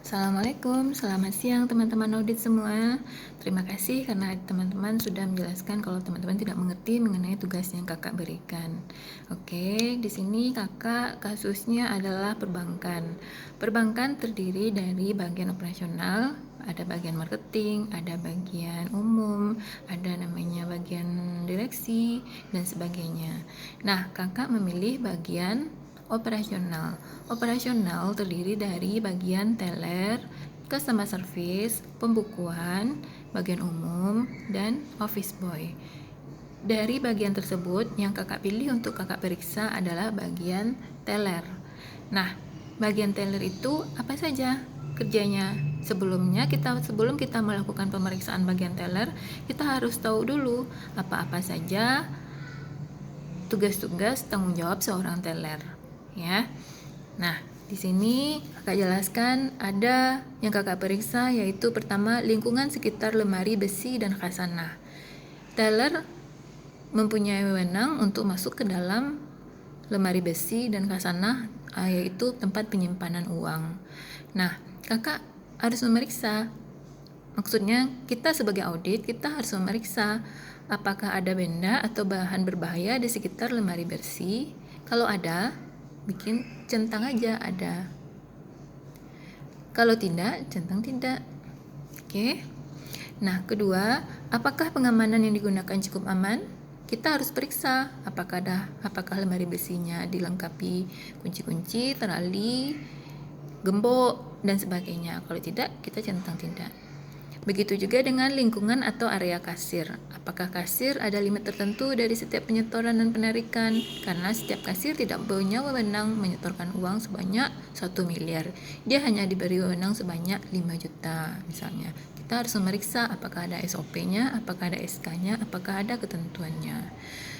Assalamualaikum, selamat siang teman-teman audit semua. Terima kasih karena teman-teman sudah menjelaskan kalau teman-teman tidak mengerti mengenai tugas yang kakak berikan. Oke, di sini kakak kasusnya adalah perbankan. Perbankan terdiri dari bagian operasional, ada bagian marketing, ada bagian umum, ada namanya bagian direksi, dan sebagainya. Nah, kakak memilih bagian operasional. Operasional terdiri dari bagian teller, customer service, pembukuan, bagian umum, dan office boy. Dari bagian tersebut, yang kakak pilih untuk kakak periksa adalah bagian teller. Nah, bagian teller itu apa saja kerjanya? Sebelum kita melakukan pemeriksaan bagian teller, kita harus tahu dulu apa-apa saja tugas-tugas tanggung jawab seorang teller, ya. Nah, di sini kakak jelaskan ada yang kakak periksa, yaitu pertama lingkungan sekitar lemari besi dan khasanah. Teller mempunyai wewenang untuk masuk ke dalam lemari besi dan khasanah, yaitu tempat penyimpanan uang. Nah, kakak harus memeriksa. Maksudnya kita sebagai audit, kita harus memeriksa apakah ada benda atau bahan berbahaya di sekitar lemari besi. Kalau ada, bikin centang aja ada. Kalau tidak, centang tidak. Oke. Nah, kedua, apakah pengamanan yang digunakan cukup aman? Kita harus periksa apakah lemari besinya dilengkapi kunci-kunci, terali, gembok, dan sebagainya. Kalau tidak, kita centang tidak. Begitu juga dengan lingkungan atau area kasir. Apakah kasir ada limit tertentu dari setiap penyetoran dan penarikan? Karena setiap kasir tidak punya wewenang menyetorkan uang sebanyak 1 miliar. Dia hanya diberi wewenang sebanyak 5 juta misalnya. Kita harus memeriksa apakah ada SOP-nya, apakah ada SK-nya, apakah ada ketentuannya.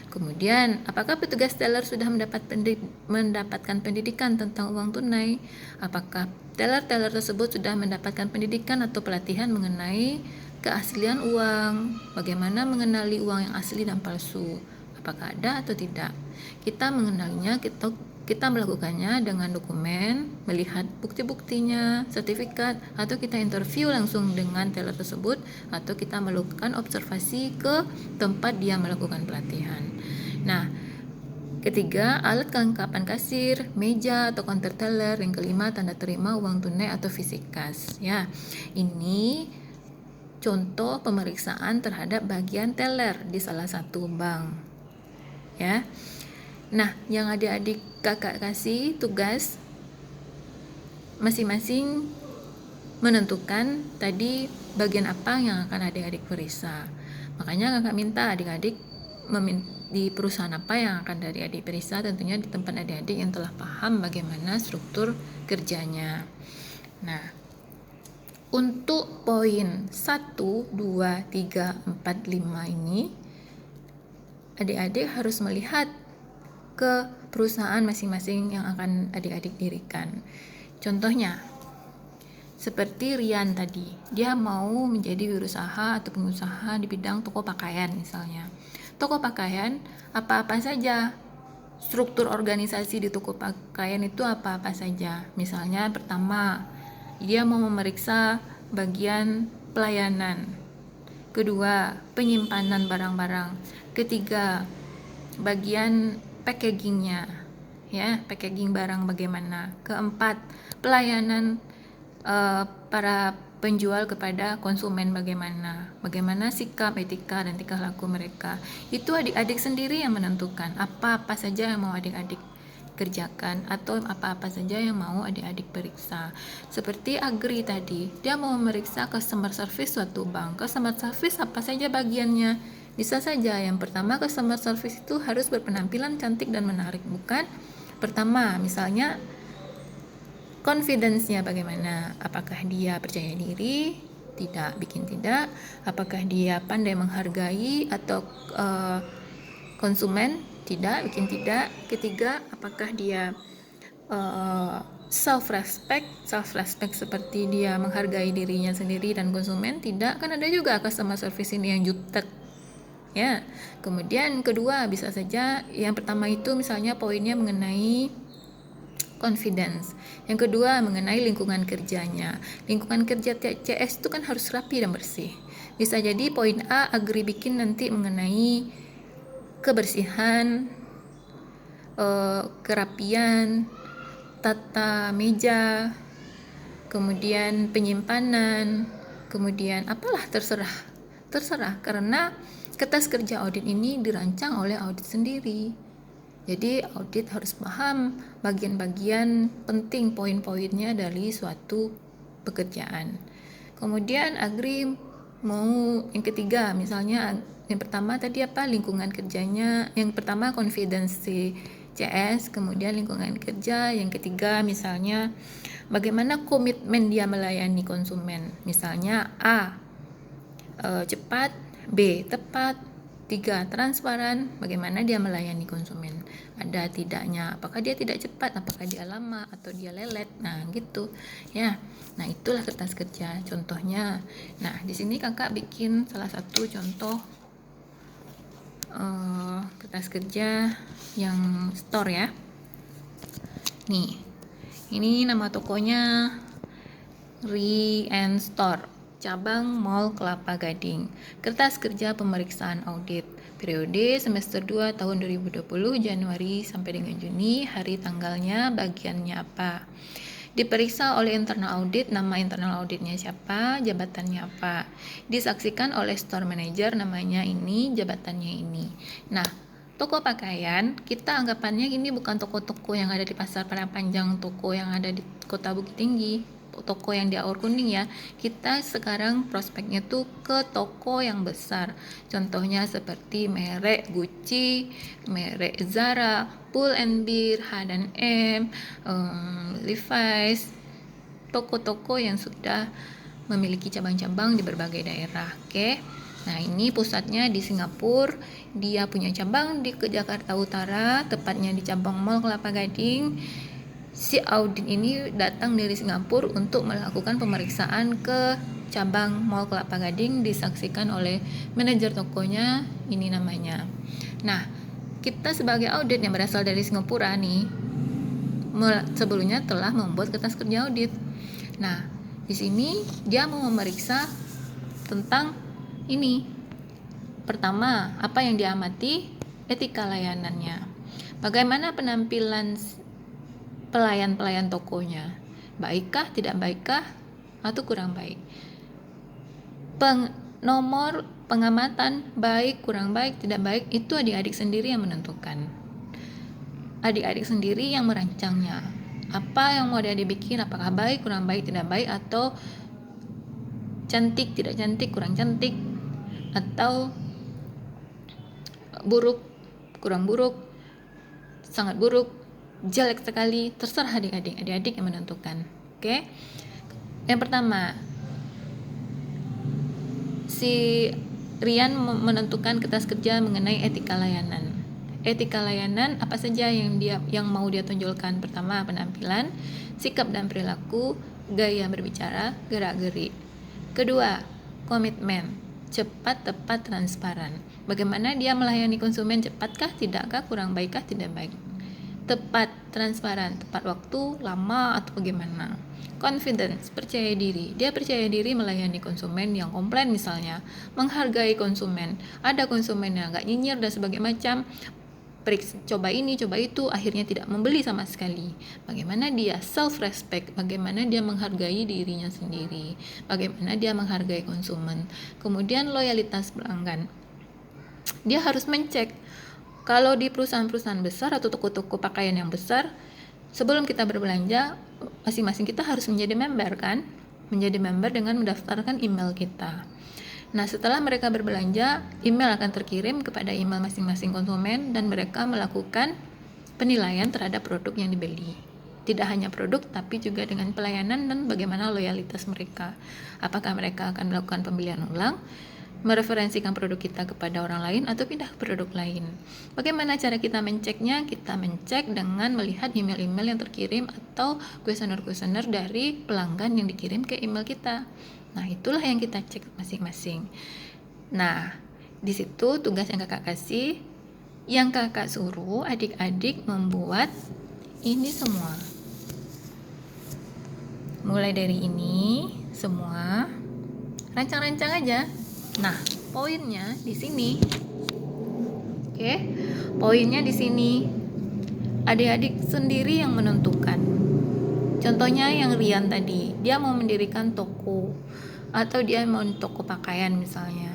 Kemudian, apakah petugas teller sudah mendapatkan pendidikan tentang uang tunai? Apakah teller-teller tersebut sudah mendapatkan pendidikan atau pelatihan mengenai keaslian uang? Bagaimana mengenali uang yang asli dan palsu? Apakah ada atau tidak? Kita mengenalinya, kita melakukannya dengan dokumen, melihat bukti-buktinya, sertifikat, atau kita interview langsung dengan teller tersebut, atau kita melakukan observasi ke tempat dia melakukan pelatihan. Nah, ketiga, alat kelengkapan kasir, meja atau counter teller. Yang kelima, tanda terima uang tunai atau fisik kas. Ya, ini contoh pemeriksaan terhadap bagian teller di salah satu bank. Ya. Nah, yang adik-adik kakak kasih tugas masing-masing menentukan tadi bagian apa yang akan adik-adik periksa. Makanya kakak minta adik-adik di perusahaan apa yang akan adik-adik periksa, tentunya di tempat adik-adik yang telah paham bagaimana struktur kerjanya. Nah, untuk poin 1, 2, 3, 4, 5 ini adik-adik harus melihat ke perusahaan masing-masing yang akan adik-adik dirikan. Contohnya, seperti Rian tadi, dia mau menjadi wirausaha atau pengusaha di bidang toko pakaian misalnya. Toko pakaian, apa-apa saja struktur organisasi di toko pakaian itu apa-apa saja. Misalnya pertama, dia mau memeriksa bagian pelayanan. Kedua, penyimpanan barang-barang. Ketiga, bagian packagingnya, ya, packaging barang bagaimana. Keempat, pelayanan para penjual kepada konsumen bagaimana sikap, etika, dan tingkah laku mereka. Itu adik-adik sendiri yang menentukan apa-apa saja yang mau adik-adik kerjakan atau apa-apa saja yang mau adik-adik periksa. Seperti Agri tadi, dia mau memeriksa customer service suatu bank. Customer service apa saja bagiannya? Bisa saja yang pertama, customer service itu harus berpenampilan cantik dan menarik, bukan? Pertama, misalnya confidence-nya bagaimana? Apakah dia percaya diri? Tidak, bikin tidak. Apakah dia pandai menghargai atau konsumen? Tidak, bikin tidak. Ketiga, apakah dia self-respect seperti dia menghargai dirinya sendiri dan konsumen? Tidak, kan ada juga customer service ini yang jutek. Ya, kemudian kedua bisa saja yang pertama itu misalnya poinnya mengenai confidence. Yang kedua, mengenai lingkungan kerjanya. Lingkungan kerja CS itu kan harus rapi dan bersih. Bisa jadi poin A Agri bikin nanti mengenai kebersihan, kerapian, tata meja, kemudian penyimpanan, kemudian apalah terserah karena kertas kerja audit ini dirancang oleh audit sendiri. Jadi audit harus paham bagian-bagian penting poin-poinnya dari suatu pekerjaan. Kemudian Agri mau yang ketiga, misalnya yang pertama tadi apa, lingkungan kerjanya, yang pertama confidence CS, kemudian lingkungan kerja, yang ketiga misalnya bagaimana komitmen dia melayani konsumen. Misalnya A, cepat, B, tepat, 3, transparan, bagaimana dia melayani konsumen. Ada tidaknya, apakah dia tidak cepat, apakah dia lama, atau dia lelet. Nah, gitu. Ya. Nah, itulah kertas kerja contohnya. Nah, di sini Kakak bikin salah satu contoh kertas kerja yang store ya. Nih. Ini nama tokonya Re and Store, cabang Mall Kelapa Gading. Kertas kerja pemeriksaan audit. Periode semester 2 tahun 2020 Januari sampai dengan Juni. Hari tanggalnya, bagiannya apa. Diperiksa oleh internal audit, nama internal auditnya siapa, jabatannya apa. Disaksikan oleh store manager, namanya ini, jabatannya ini. Nah, toko pakaian, kita anggapannya ini bukan toko-toko yang ada di Pasar Padang Panjang, toko yang ada di Kota Bukit Tinggi, toko yang di Aur Kuning ya. Kita sekarang prospeknya tuh ke toko yang besar. Contohnya seperti merek Gucci, merek Zara, Pull and Bear, H&M, Levi's, toko-toko yang sudah memiliki cabang-cabang di berbagai daerah. Oke. Nah, ini pusatnya di Singapura. Dia punya cabang di Jakarta Utara, tepatnya di cabang Mall Kelapa Gading. Si audit ini datang dari Singapura untuk melakukan pemeriksaan ke cabang Mall Kelapa Gading, disaksikan oleh manajer tokonya, ini namanya. Nah, kita sebagai audit yang berasal dari Singapura nih, sebelumnya telah membuat kertas kerja audit. Nah, di sini dia mau memeriksa tentang ini. Pertama, apa yang diamati? Etika layanannya. Bagaimana penampilan pelayan-pelayan tokonya, baikkah, tidak baikkah, atau kurang baik. Nomor pengamatan baik, kurang baik, tidak baik, itu adik-adik sendiri yang menentukan. Adik-adik sendiri yang merancangnya. Apa yang mau adik-adik bikin, apakah baik, kurang baik, tidak baik, atau cantik, tidak cantik, kurang cantik, atau buruk, kurang buruk, sangat buruk, jelek sekali, terserah adik-adik yang menentukan. Oke. Yang pertama, si Rian menentukan kertas kerja mengenai etika layanan. Etika layanan apa saja yang mau dia tonjolkan? Pertama, penampilan, sikap dan perilaku, gaya berbicara, gerak-gerik. Kedua, komitmen, cepat, tepat, transparan. Bagaimana dia melayani konsumen, cepatkah, tidakkah, kurang baikkah, tidak baik. Tepat, transparan, tepat waktu, lama, atau bagaimana. Confidence, percaya diri. Dia percaya diri melayani konsumen yang komplain misalnya. Menghargai konsumen. Ada konsumen yang agak nyinyir dan sebagainya macam. Coba ini, coba itu, akhirnya tidak membeli sama sekali. Bagaimana dia self-respect, bagaimana dia menghargai dirinya sendiri, bagaimana dia menghargai konsumen. Kemudian loyalitas pelanggan. Dia harus mencek. Kalau di perusahaan-perusahaan besar atau toko-toko pakaian yang besar, sebelum kita berbelanja, masing-masing kita harus menjadi member kan? Menjadi member dengan mendaftarkan email kita. Nah, setelah mereka berbelanja, email akan terkirim kepada email masing-masing konsumen dan mereka melakukan penilaian terhadap produk yang dibeli. Tidak hanya produk, tapi juga dengan pelayanan dan bagaimana loyalitas mereka. Apakah mereka akan melakukan pembelian ulang, mereferensikan produk kita kepada orang lain, atau pindah ke produk lain. Bagaimana cara kita menceknya? Kita mencek dengan melihat email-email yang terkirim atau kuesioner-kuesioner dari pelanggan yang dikirim ke email kita. Nah, itulah yang kita cek masing-masing. Nah, di situ tugas yang kakak suruh adik-adik membuat ini semua. mulai dari ini semua rancang-rancang aja. Nah, poinnya di sini. Oke. Poinnya di sini. Adik-adik sendiri yang menentukan. Contohnya yang Rian tadi, dia mau mendirikan toko atau dia mau toko pakaian misalnya.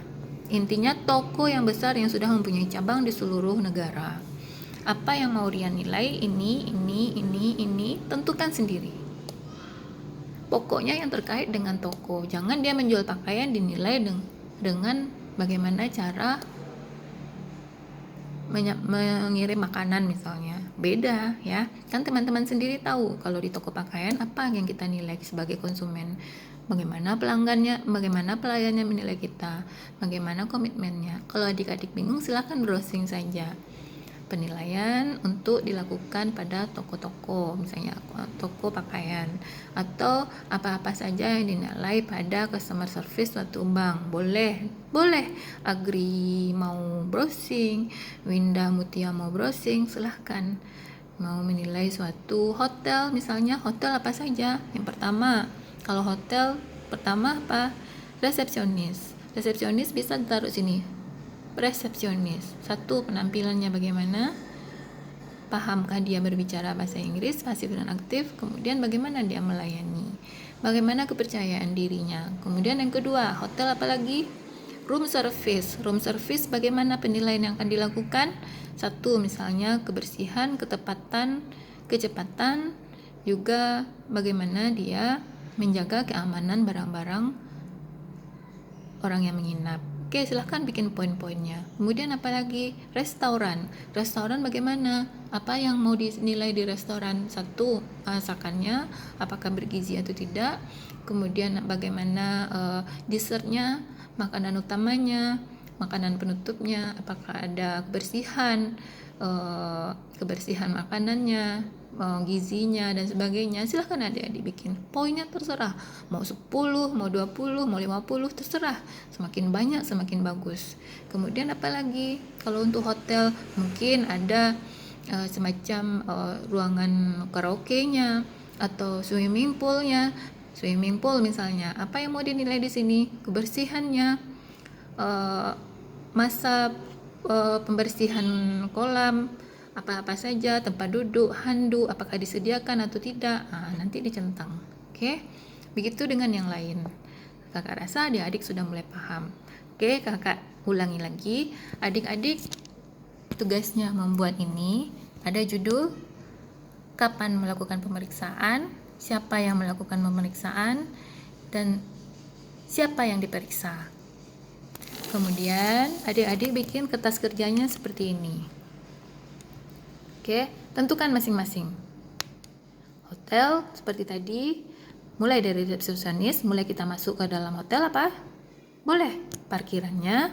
Intinya toko yang besar yang sudah mempunyai cabang di seluruh negara. Apa yang mau Rian nilai, ini, tentukan sendiri. Pokoknya yang terkait dengan toko. Jangan dia menjual pakaian dinilai dengan bagaimana cara mengirim makanan misalnya. Beda ya. Kan teman-teman sendiri tahu kalau di toko pakaian apa yang kita nilai sebagai konsumen. Bagaimana pelanggannya, bagaimana pelayannya menilai kita, bagaimana komitmennya. Kalau adik-adik bingung silahkan browsing saja. Penilaian untuk dilakukan pada toko-toko, misalnya toko pakaian, atau apa-apa saja yang dinilai pada customer service suatu bank. Boleh Agri mau browsing, Winda Mutia mau browsing, silahkan. Mau menilai suatu hotel, misalnya hotel apa saja. Yang pertama, kalau hotel pertama apa? Resepsionis bisa ditaruh sini. Resepsionis. 1. Penampilannya bagaimana? Pahamkah dia berbicara bahasa Inggris, pasif dan aktif? Kemudian bagaimana dia melayani? Bagaimana kepercayaan dirinya? Kemudian yang kedua, hotel apalagi? Room service. Room service bagaimana penilaian yang akan dilakukan? 1. Misalnya kebersihan, ketepatan, kecepatan, juga bagaimana dia menjaga keamanan barang-barang orang yang menginap. Oke, silahkan bikin poin-poinnya. Kemudian apalagi? Restoran bagaimana? Apa yang mau dinilai di restoran? 1. Masakannya apakah bergizi atau tidak. Kemudian bagaimana dessertnya, makanan utamanya, makanan penutupnya, apakah ada kebersihan makanannya, gizinya dan sebagainya. Silahkan adik-adik bikin poinnya, terserah mau 10, mau 20, mau 50, terserah, semakin banyak semakin bagus. Kemudian apalagi kalau untuk hotel mungkin ada semacam ruangan karaoke-nya atau swimming pool misalnya. Apa yang mau dinilai di sini? Kebersihannya, masa pembersihan kolam, apa-apa saja, tempat duduk, handuk, apakah disediakan atau tidak, nanti dicentang. Oke, begitu dengan yang lain. Kakak rasa adik-adik sudah mulai paham. Oke, kakak ulangi lagi. Adik-adik tugasnya membuat ini. Ada judul, kapan melakukan pemeriksaan, siapa yang melakukan pemeriksaan, dan siapa yang diperiksa. Kemudian adik-adik bikin kertas kerjanya seperti ini. Oke, tentukan masing-masing. Hotel seperti tadi, mulai dari resepsionis, mulai kita masuk ke dalam hotel apa? Boleh. Parkirannya,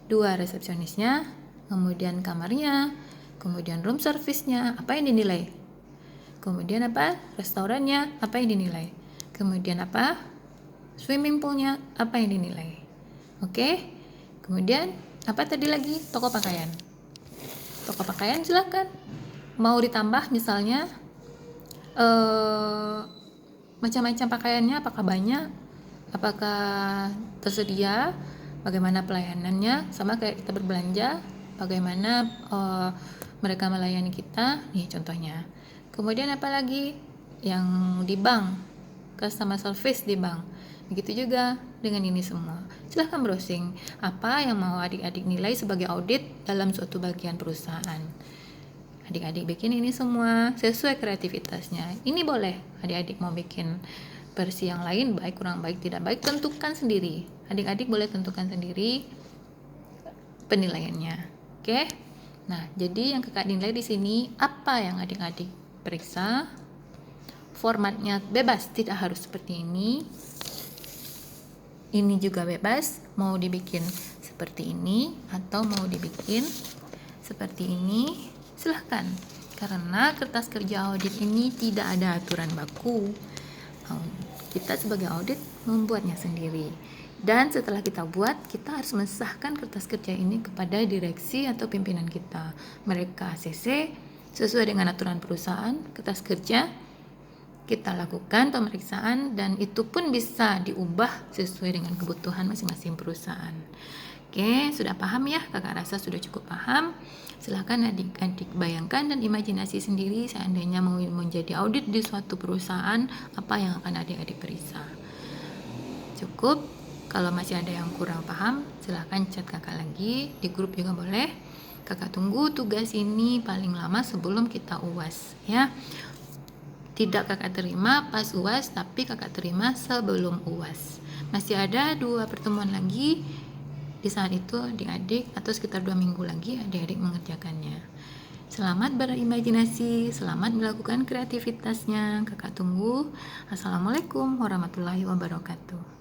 2 resepsionisnya, kemudian kamarnya, kemudian room service-nya, apa yang dinilai? Kemudian apa? Restorannya, apa yang dinilai? Kemudian apa? Swimming pool-nya, apa yang dinilai? Oke. Kemudian apa tadi lagi? Toko pakaian silakan. Mau ditambah misalnya macam-macam pakaiannya, apakah banyak, apakah tersedia, bagaimana pelayanannya, sama kayak kita berbelanja, bagaimana mereka melayani kita, nih contohnya. Kemudian apalagi yang di bank, customer service di bank, begitu juga dengan ini semua. Silahkan browsing apa yang mau adik-adik nilai sebagai audit dalam suatu bagian perusahaan. Adik-adik bikin ini semua sesuai kreativitasnya. Ini boleh adik-adik mau bikin versi yang lain, baik, kurang baik, tidak baik, tentukan sendiri. Adik-adik boleh tentukan sendiri penilaiannya. Oke? Nah, jadi yang kakak nilai di sini apa yang adik-adik periksa. Formatnya bebas, tidak harus seperti ini. Ini juga bebas, mau dibikin seperti ini atau mau dibikin seperti ini, silahkan. Karena kertas kerja audit ini tidak ada aturan baku. Kita sebagai audit membuatnya sendiri. Dan setelah kita buat, kita harus mensahkan kertas kerja ini kepada direksi atau pimpinan kita. Mereka ACC sesuai dengan aturan perusahaan, kertas kerja kita lakukan pemeriksaan dan itu pun bisa diubah sesuai dengan kebutuhan masing-masing perusahaan. Oke, sudah paham ya? Kakak rasa sudah cukup paham. Silahkan adik-adik bayangkan dan imajinasi sendiri seandainya mau menjadi audit di suatu perusahaan, apa yang akan adik-adik periksa. Cukup. Kalau masih ada yang kurang paham, silahkan chat kakak lagi, di grup juga boleh. Kakak tunggu tugas ini paling lama sebelum kita UAS ya. Tidak kakak terima pas UAS, tapi kakak terima sebelum UAS. Masih ada 2 pertemuan lagi. Di saat itu adik-adik atau sekitar 2 minggu lagi adik-adik mengerjakannya. Selamat berimajinasi, selamat melakukan kreativitasnya. Kakak tunggu. Assalamualaikum warahmatullahi wabarakatuh.